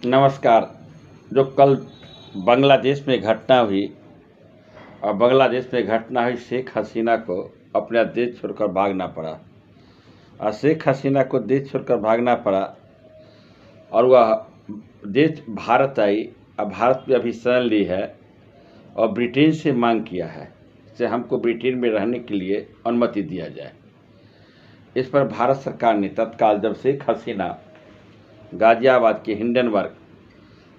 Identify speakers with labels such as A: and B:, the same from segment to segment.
A: नमस्कार। जो कल बांग्लादेश में घटना हुई और बांग्लादेश में घटना हुई, शेख हसीना को अपना देश छोड़कर भागना पड़ा और शेख हसीना को देश छोड़कर भागना पड़ा और वह देश भारत आई और भारत में अभी शरण ली है और ब्रिटेन से मांग किया है कि हमको ब्रिटेन में रहने के लिए अनुमति दिया जाए। इस पर भारत सरकार ने तत्काल जब शेख हसीना गाजियाबाद के हिंडनबर्ग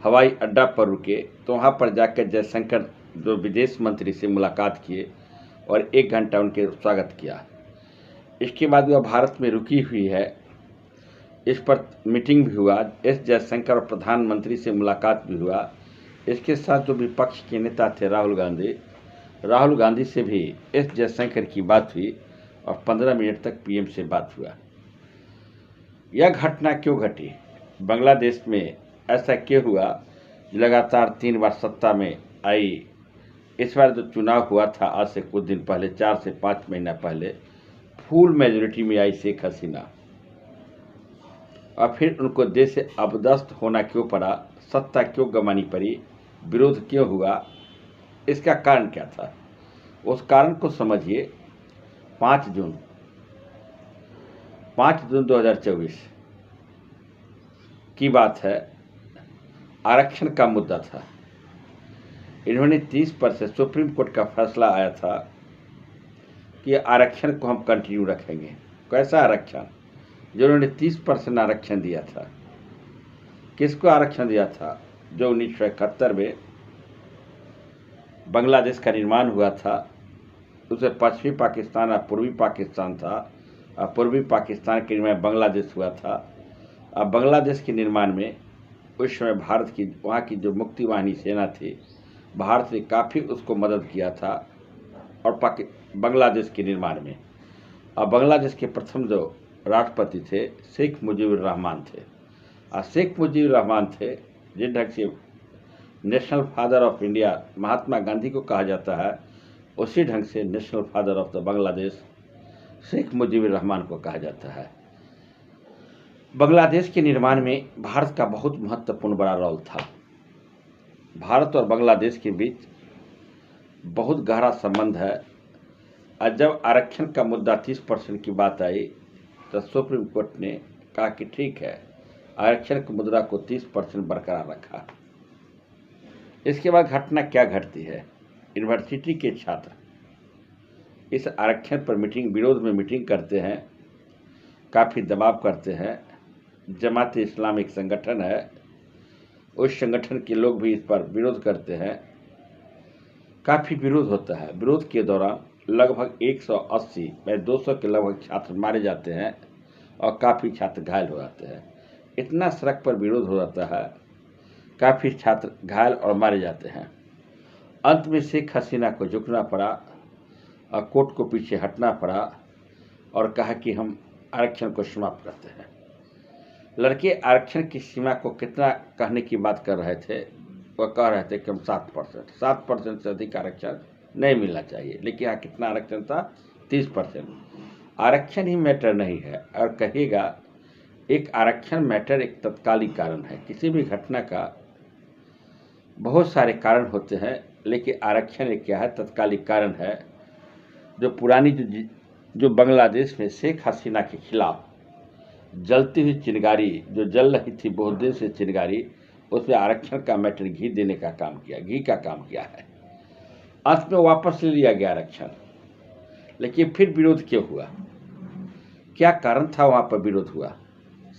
A: हवाई अड्डा पर रुके तो वहाँ पर जाकर जयशंकर जो विदेश मंत्री से मुलाकात किए और 1 घंटा उनके स्वागत किया। इसके बाद वह भारत में रुकी हुई है। इस पर मीटिंग भी हुआ, एस जयशंकर और प्रधानमंत्री से मुलाकात भी हुआ। इसके साथ जो विपक्ष के नेता थे राहुल गांधी से भी एस जयशंकर की बात हुई और 15 मिनट तक पीएम से बात हुआ। यह घटना क्यों घटी, बांग्लादेश में ऐसा क्यों हुआ, लगातार 3 बार सत्ता में आई। इस बार जो चुनाव हुआ था आज से कुछ दिन पहले, 4 से 5 महीना पहले, फुल मेजोरिटी में आई शेख हसीना और फिर उनको देश से अपदस्थ होना क्यों पड़ा, सत्ता क्यों गंवानी पड़ी, विरोध क्यों हुआ, इसका कारण क्या था, उस कारण को समझिए। 5 जून 2024 की बात है। आरक्षण का मुद्दा था। इन्होंने 30% सुप्रीम कोर्ट का फैसला आया था कि आरक्षण को हम कंटिन्यू रखेंगे। कैसा आरक्षण, जो उन्होंने 30% आरक्षण दिया था। किसको आरक्षण दिया था? जो 1971 में बांग्लादेश का निर्माण हुआ था, उसमें पश्चिमी पाकिस्तान और पूर्वी पाकिस्तान था और पूर्वी पाकिस्तान के निर्माण बांग्लादेश हुआ था। अब बांग्लादेश के निर्माण में उस समय भारत की वहाँ की जो मुक्ति वाहिनी सेना थी, भारत ने काफ़ी उसको मदद किया था और बांग्लादेश के निर्माण में। और बांग्लादेश के प्रथम जो राष्ट्रपति थे शेख मुजीबुर रहमान थे और शेख मुजीबुर रहमान थे जिस ढंग से national father of India Mahatma Gandhi को कहा जाता है, उसी ढंग से national father of the Bangladesh Sheikh Mujibur Rahman को कहा जाता है। बांग्लादेश के निर्माण में भारत का बहुत महत्वपूर्ण बड़ा रोल था। भारत और बांग्लादेश के बीच बहुत गहरा संबंध है और जब आरक्षण का मुद्दा 30% की बात आई तो सुप्रीम कोर्ट ने कहा कि ठीक है, आरक्षण के मुद्दा को 30% बरकरार रखा। इसके बाद घटना क्या घटती है, यूनिवर्सिटी के छात्र इस आरक्षण पर विरोध में मीटिंग करते हैं, काफ़ी दबाव करते हैं। जमात इस्लाम एक संगठन है, उस संगठन के लोग भी इस पर विरोध करते हैं। काफ़ी विरोध होता है। विरोध के दौरान लगभग 180 या 200 के लगभग छात्र मारे जाते हैं और काफ़ी छात्र घायल हो जाते हैं। इतना सड़क पर विरोध हो जाता है, काफ़ी छात्र घायल और मारे जाते हैं। अंत में शेख हसीना को झुकना पड़ा और कोर्ट को पीछे हटना पड़ा और कहा कि हम आरक्षण को समाप्त करते हैं। लड़के आरक्षण की सीमा को कितना कहने की बात कर रहे थे, वह कह रहे थे कि हम 7% से अधिक आरक्षण नहीं मिलना चाहिए। लेकिन यहाँ कितना आरक्षण था? 30%। आरक्षण ही मैटर नहीं है और कहिएगा एक आरक्षण मैटर एक तत्कालिक कारण है। किसी भी घटना का बहुत सारे कारण होते हैं, लेकिन आरक्षण एक क्या है? तत्कालिक कारण है। जो पुरानी जो बांग्लादेश में शेख हसीना के खिलाफ जलती हुई चिंगारी जो जल रही थी बहुत दिन से चिंगारी, उसमें आरक्षण का मैटर घी देने का काम किया, घी का काम किया है। अंत में वापस ले लिया गया आरक्षण, लेकिन फिर विरोध क्यों हुआ, क्या कारण था वहाँ पर विरोध हुआ?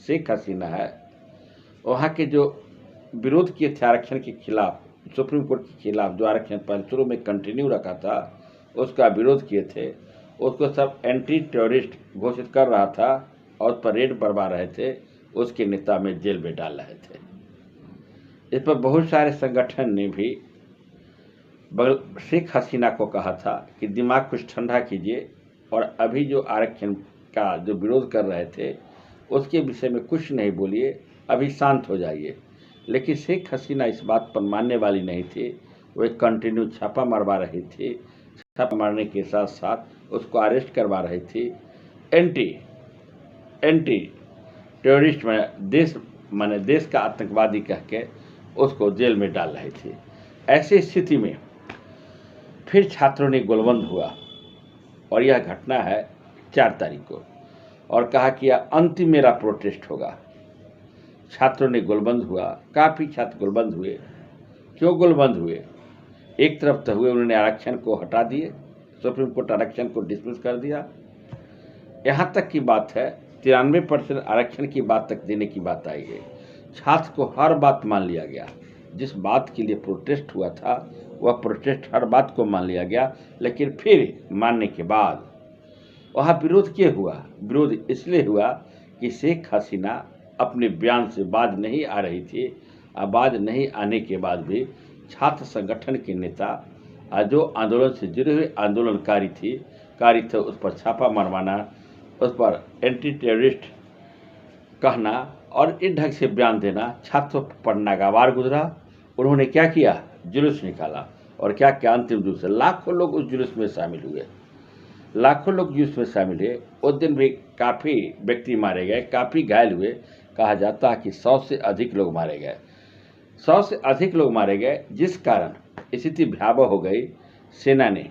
A: शेख हसीना है, वहाँ के जो विरोध किए थे आरक्षण के खिलाफ, सुप्रीम कोर्ट के खिलाफ, जो आरक्षण पहले शुरू में कंटिन्यू रखा था उसका विरोध किए थे, उसको सब एंटी टेररिस्ट घोषित कर रहा था और उस पर रेड बढ़वा रहे थे, उसके नेता में जेल में डाल रहे थे। इस पर बहुत सारे संगठन ने भी शेख हसीना को कहा था कि दिमाग कुछ ठंडा कीजिए और अभी जो आरक्षण का जो विरोध कर रहे थे उसके विषय में कुछ नहीं बोलिए, अभी शांत हो जाइए। लेकिन शेख हसीना इस बात पर मानने वाली नहीं थी। वो एक कंटिन्यू छापा मरवा रही थी, छापा मारने के साथ साथ उसको अरेस्ट करवा रही थी। एंटी टेररिस्ट में देश माने देश का आतंकवादी कह के उसको जेल में डाल रही थी। ऐसी स्थिति में फिर छात्रों ने गोलबंद हुआ और यह घटना है 4 तारीख को, और कहा कि यह अंतिम मेरा प्रोटेस्ट होगा। छात्रों ने गोलबंद हुआ, काफ़ी छात्र गोलबंद हुए। क्यों गोलबंद हुए? एक तरफ तो हुए उन्होंने आरक्षण को हटा दिए, सुप्रीम कोर्ट आरक्षण को डिसमिस कर दिया। यहाँ तक की बात है 93% आरक्षण की बात तक देने की बात आई है। छात्र को हर बात मान लिया गया, जिस बात के लिए प्रोटेस्ट हुआ था वह प्रोटेस्ट हर बात को मान लिया गया। लेकिन फिर मानने के बाद वहाँ विरोध क्यों हुआ? विरोध इसलिए हुआ कि शेख हसीना अपने बयान से बाज नहीं आ रही थी। बाज नहीं आने के बाद भी छात्र संगठन के नेता जो आंदोलन से जुड़े हुए आंदोलनकारी थे उस पर छापा मरवाना, उस पर एंटी टेररिस्ट कहना और इस ढंग से बयान देना छात्रों पर नागवार गुजरा। उन्होंने क्या किया? जुलूस निकाला, और क्या क्या अंतिम जुलूस है। लाखों लोग उस जुलूस में शामिल हुए, लाखों लोग जुलूस में शामिल हुए। उस दिन भी काफ़ी व्यक्ति मारे गए, काफ़ी घायल हुए। कहा जाता है कि 100 से अधिक लोग मारे गए, 100 से अधिक लोग मारे गए, जिस कारण स्थिति भयावह हो गई। सेना ने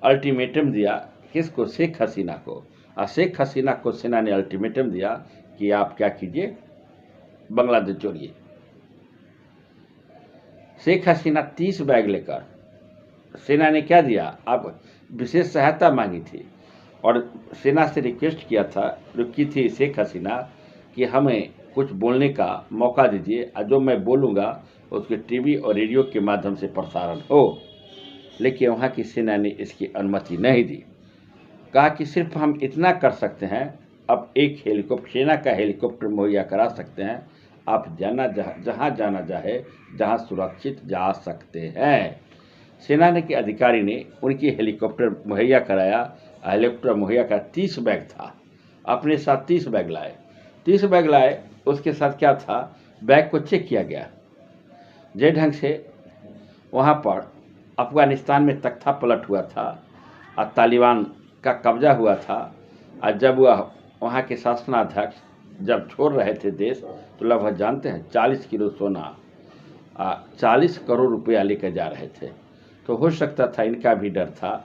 A: अल्टीमेटम दिया, किसको? शेख हसीना को। और शेख हसीना को सेना ने अल्टीमेटम दिया कि आप क्या कीजिए, बांग्लादेश छोड़िए। शेख हसीना 30 बैग लेकर, सेना ने क्या दिया? अब विशेष सहायता मांगी थी और सेना से रिक्वेस्ट किया था, रुकी थी शेख हसीना कि हमें कुछ बोलने का मौका दीजिए, और जो मैं बोलूँगा उसके टीवी और रेडियो के माध्यम से प्रसारण हो। लेकिन वहाँ की सेना ने इसकी अनुमति नहीं दी। कहा कि सिर्फ हम इतना कर सकते हैं, अब एक हेलीकॉप्टर, सेना का हेलीकॉप्टर मुहैया करा सकते हैं, आप जहाँ जाना चाहे, जहाँ सुरक्षित जा सकते हैं। सेना ने के अधिकारी ने उनकी हेलीकॉप्टर मुहैया कराया। हेलीकॉप्टर मुहैया का 30 बैग था, अपने साथ 30 बैग लाए। 30 बैग लाए, उसके साथ क्या था? बैग को चेक किया गया। जिस ढंग से वहाँ पर अफगानिस्तान में तख्ता पलट हुआ था और तालिबान का कब्जा हुआ था, और जब वह वहाँ के शासनाध्यक्ष जब छोड़ रहे थे देश, तो लगभग जानते हैं 40 किलो सोना, 40 करोड़ रुपया लेकर जा रहे थे। तो हो सकता था, इनका भी डर था।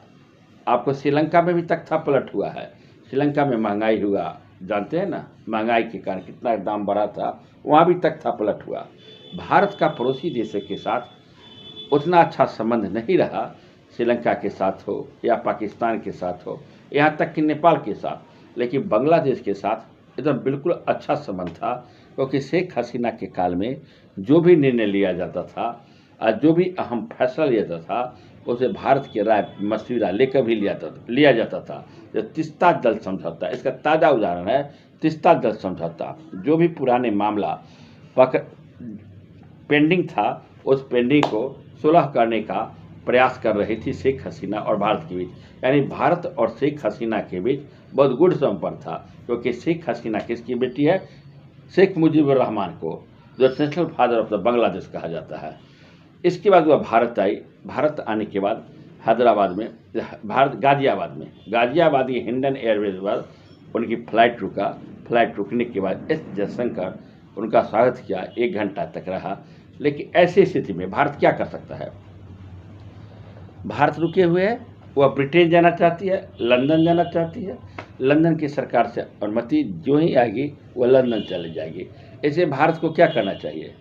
A: आपको श्रीलंका में भी तख्ता पलट हुआ है, श्रीलंका में महंगाई हुआ, जानते हैं ना, महंगाई के कारण कितना दाम बढ़ा था, वहाँ भी तख्ता पलट हुआ। भारत का पड़ोसी देशों के साथ उतना अच्छा संबंध नहीं रहा, श्रीलंका के साथ हो या पाकिस्तान के साथ हो, यहाँ तक कि नेपाल के साथ। लेकिन बांग्लादेश के साथ एकदम बिल्कुल अच्छा संबंध था, क्योंकि शेख हसीना के काल में जो भी निर्णय लिया जाता था और जो भी अहम फैसला लिया जाता था, उसे भारत की राय मशविरा लेकर भी लिया जाता था। जो तीस्ता जल समझौता, इसका ताज़ा उदाहरण है तीस्ता जल समझौता। जो भी पुराने मामला पेंडिंग था, उस पेंडिंग को सुलह करने का प्रयास कर रही थी शेख हसीना और भारत के बीच। यानी भारत और शेख हसीना के बीच बहुत गुड संपर्क था, क्योंकि शेख हसीना किसकी बेटी है? शेख मुजीबुर रहमान को, जो national father of the Bangladesh कहा जाता है। इसके बाद वह भारत आई। भारत आने के बाद हैदराबाद में, गाजियाबाद ये हिंडन एयरवेज पर उनकी फ्लाइट रुका। फ्लाइट रुकने के बाद एस जयशंकर उनका स्वागत किया, 1 घंटा तक रहा। लेकिन ऐसी स्थिति में भारत क्या कर सकता है? भारत रुके हुए है, वह ब्रिटेन जाना चाहती है, लंदन जाना चाहती है। लंदन की सरकार से अनुमति जो ही आएगी वह लंदन चली जाएगी। ऐसे भारत को क्या करना चाहिए?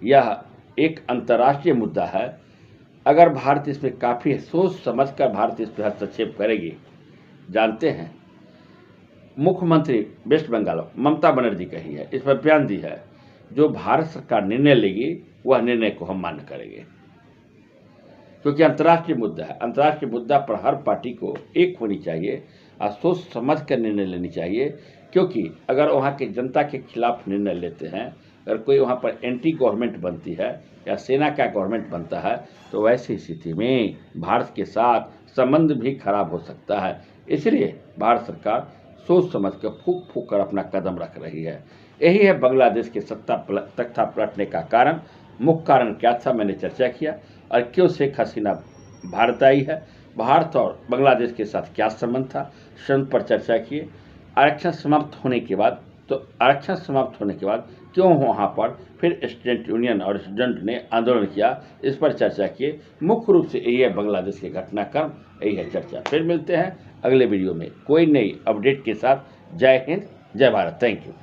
A: यह एक अंतर्राष्ट्रीय मुद्दा है। अगर भारत इसमें काफ़ी सोच समझकर भारत इस पर हस्तक्षेप करेगी। जानते हैं, मुख्यमंत्री वेस्ट बंगाल ममता बनर्जी कही है, इस पर बयान दी है, जो भारत सरकार निर्णय लेगी वह निर्णय को हम मान्य करेंगे, क्योंकि अंतर्राष्ट्रीय मुद्दा है। अंतर्राष्ट्रीय मुद्दा पर हर पार्टी को एक होनी चाहिए और सोच समझ कर निर्णय लेनी चाहिए। क्योंकि अगर वहाँ की जनता के खिलाफ निर्णय लेते हैं, अगर कोई वहाँ पर एंटी गवर्नमेंट बनती है या सेना का गवर्नमेंट बनता है, तो वैसी स्थिति में भारत के साथ संबंध भी खराब हो सकता है। इसलिए भारत सरकार सोच समझ कर फूक फूक कर अपना कदम रख रही है। यही है बांग्लादेश के तख्ता पलटने का कारण। मुख्य कारण क्या था, मैंने चर्चा किया। और क्यों शेख हसीना भारत आई है, भारत और बांग्लादेश के साथ क्या संबंध था, संबंध पर चर्चा किए। आरक्षण समाप्त होने के बाद तो आरक्षण समाप्त होने के बाद क्यों वहाँ पर फिर स्टूडेंट यूनियन और स्टूडेंट ने आंदोलन किया, इस पर चर्चा किए। मुख्य रूप से यही है बांग्लादेश के घटनाक्रम, यही है चर्चा। फिर मिलते हैं अगले वीडियो में कोई नई अपडेट के साथ। जय हिंद, जय भारत, थैंक यू।